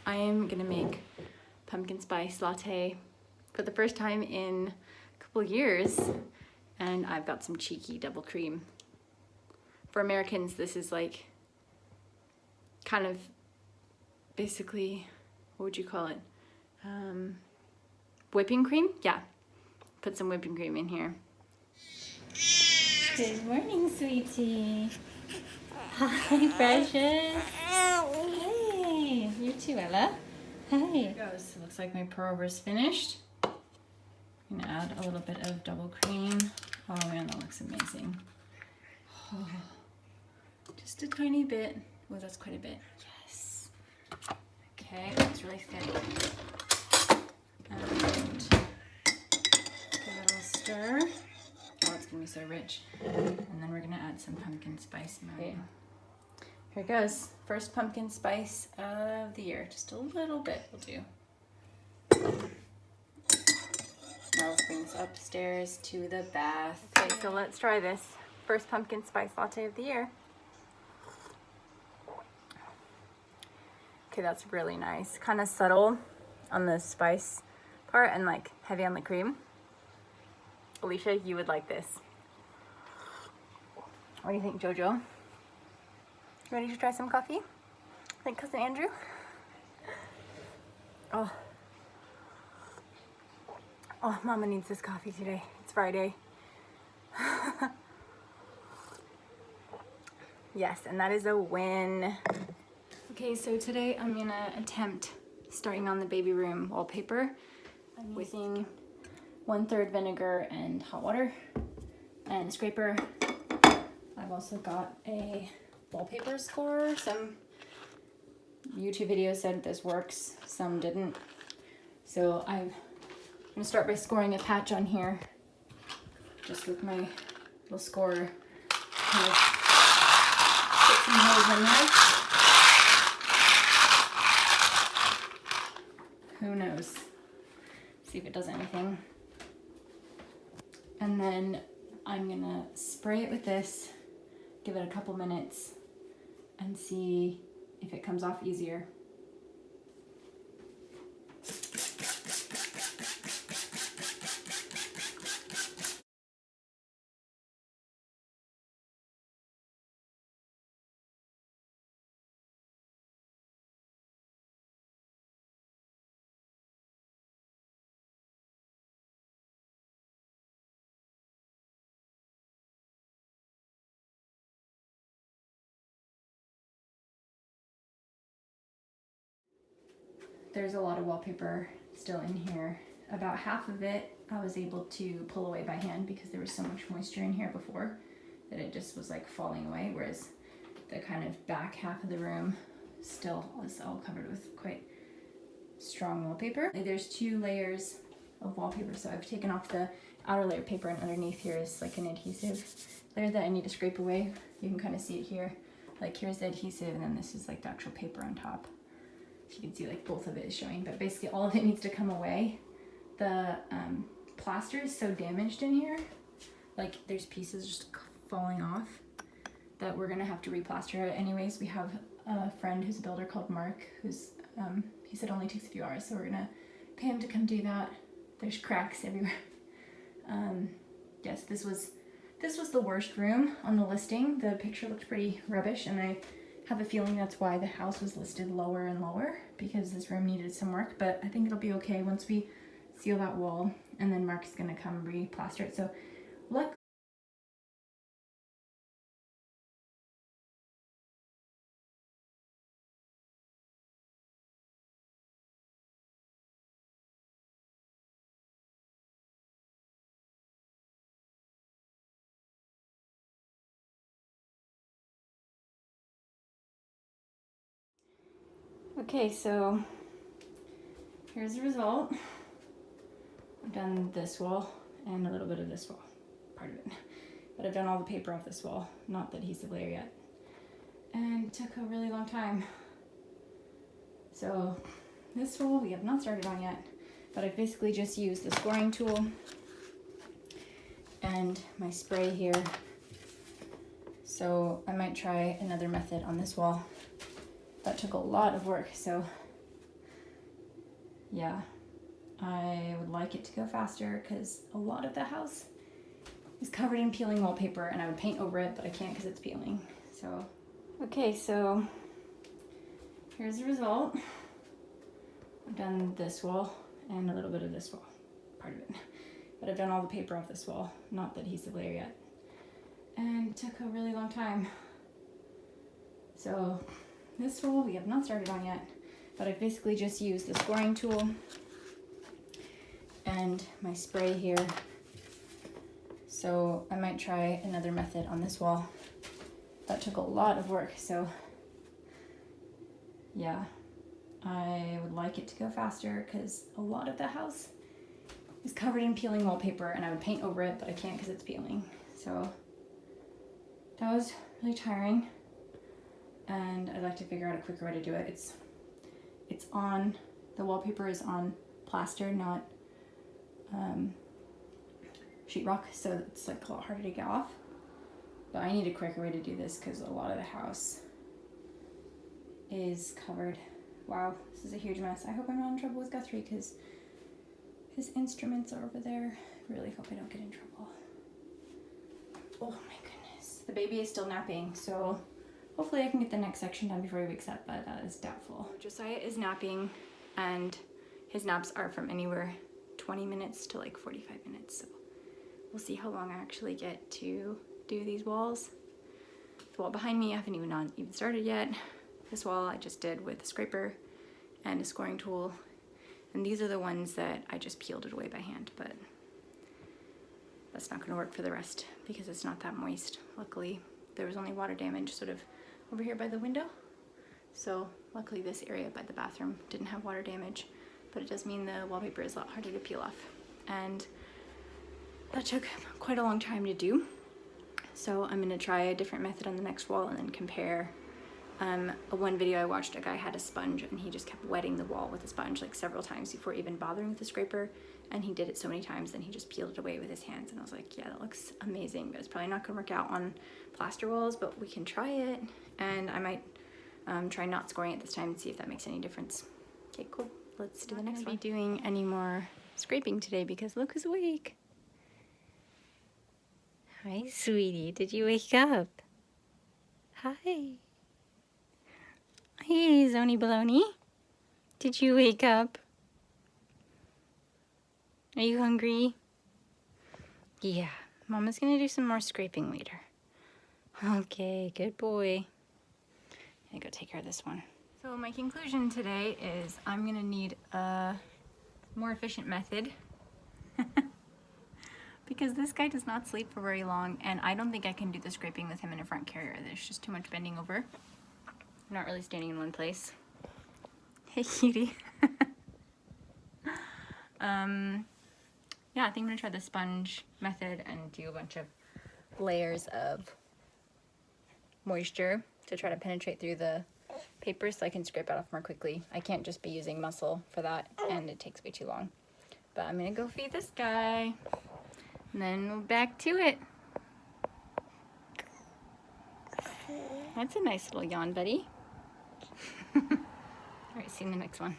I am gonna make pumpkin spice latte for the first time in a couple years, and I've got some cheeky double cream. For Americans, this is like kind of basically, what would you call it? Whipping cream? Yeah, put some whipping cream in here. Good morning, sweetie. Hi, precious. Hey, you too, Ella. Hi. Here it goes. It looks like my pour-over is finished. I'm gonna add a little bit of double cream. Oh man, that looks amazing. Oh, just a tiny bit. Oh, that's quite a bit. Yes. Okay, it's really thick. And give it a little stir. Oh, it's gonna be so rich. And then we're gonna add some pumpkin spice now. Okay. Here it goes. First pumpkin spice of the year. Just a little bit will do. Now let's bring this upstairs to the bath. Okay, so let's try this. First pumpkin spice latte of the year. Okay, that's really nice. Kind of subtle on the spice part and like heavy on the cream. Alicia, you would like this. What do you think, Jojo? Ready to try some coffee? Like Cousin Andrew? Oh. Oh, Mama needs this coffee today. It's Friday. Yes, and that is a win. Okay, so today I'm gonna attempt starting on the baby room wallpaper. I'm using 1/3 vinegar and hot water and scraper. I've also got a wallpaper scorer. Some YouTube videos said this works, some didn't. So I'm gonna start by scoring a patch on here, just with my little scorer. Kind of put some holes in there. Who knows? See if it does anything. And then I'm gonna spray it with this, give it a couple minutes, and see if it comes off easier. There's a lot of wallpaper still in here. About half of it I was able to pull away by hand because there was so much moisture in here before that it just was like falling away, whereas the kind of back half of the room still was all covered with quite strong wallpaper. There's 2 layers of wallpaper, so I've taken off the outer layer of paper, and underneath here is like an adhesive layer that I need to scrape away. You can kind of see it here. Like here's the adhesive, and then this is like the actual paper on top. You can see like both of it is showing, but basically all of it needs to come away. The plaster is so damaged in here, like there's pieces just falling off, that we're gonna have to replaster it anyways. We have a friend who's a builder called Mark, who's he said only takes a few hours, so we're gonna pay him to come do that. There's cracks everywhere. Yes, this was the worst room on the listing. The picture looked pretty rubbish, and I have a feeling that's why the house was listed lower and lower, because this room needed some work, but I think it'll be okay once we seal that wall, and then Mark's gonna come re-plaster it. So look. Okay, so here's the result. I've done this wall and a little bit of this wall, part of it. But I've done all the paper off this wall, not the adhesive layer yet. And it took a really long time. So this wall we have not started on yet, but I've basically just used the scoring tool and my spray here. So I might try another method on this wall. That took a lot of work, so yeah, I would like it to go faster because a lot of the house is covered in peeling wallpaper, and I would paint over it, but I can't because it's peeling. So, okay, so here's the result. I've done this wall and a little bit of this wall, part of it. But I've done all the paper off this wall, not the adhesive layer yet. And it took a really long time. So this wall we have not started on yet, but I've basically just used the scoring tool and my spray here. So I might try another method on this wall. That took a lot of work, so yeah, I would like it to go faster because a lot of the house is covered in peeling wallpaper, and I would paint over it, but I can't because it's peeling. So that was really tiring, and I'd like to figure out a quicker way to do it. It's on, the wallpaper is on plaster, not sheetrock, so it's like a lot harder to get off. But I need a quicker way to do this because a lot of the house is covered. Wow, this is a huge mess. I hope I'm not in trouble with Guthrie because his instruments are over there. Really hope I don't get in trouble. Oh my goodness. The baby is still napping, so hopefully I can get the next section done before he wakes up, but that is doubtful. Josiah is napping, and his naps are from anywhere 20 minutes to like 45 minutes, so we'll see how long I actually get to do these walls. The wall behind me I haven't even started yet. This wall I just did with a scraper and a scoring tool, and these are the ones that I just peeled it away by hand, but that's not going to work for the rest because it's not that moist. Luckily there was only water damage sort of over here by the window, so luckily this area by the bathroom didn't have water damage, but it does mean the wallpaper is a lot harder to peel off, and that took quite a long time to do. So I'm going to try a different method on the next wall and then compare. One video I watched, a guy had a sponge and he just kept wetting the wall with a sponge like several times before even bothering with the scraper, and he did it so many times and he just peeled it away with his hands, and I was like, yeah, that looks amazing, but it's probably not gonna work out on plaster walls, but we can try it, and I might try not scoring it this time and see if that makes any difference. Okay, cool, let's do the next one. I'm not gonna be doing any more scraping today because look who's awake. Hi, sweetie, did you wake up? Hi. Hey, Zony Baloney. Did you wake up? Are you hungry? Yeah, Mama's gonna do some more scraping later. Okay, good boy. I'm gonna go take care of this one. So my conclusion today is I'm gonna need a more efficient method because this guy does not sleep for very long, and I don't think I can do the scraping with him in a front carrier. There's just too much bending over. I'm not really standing in one place. Hey, cutie. Yeah, I think I'm gonna try the sponge method and do a bunch of layers of moisture to try to penetrate through the paper so I can scrape it off more quickly. I can't just be using muscle for that, and it takes way too long. But I'm gonna go feed this guy, and then we'll back to it. That's a nice little yawn, buddy. All right, see you in the next one.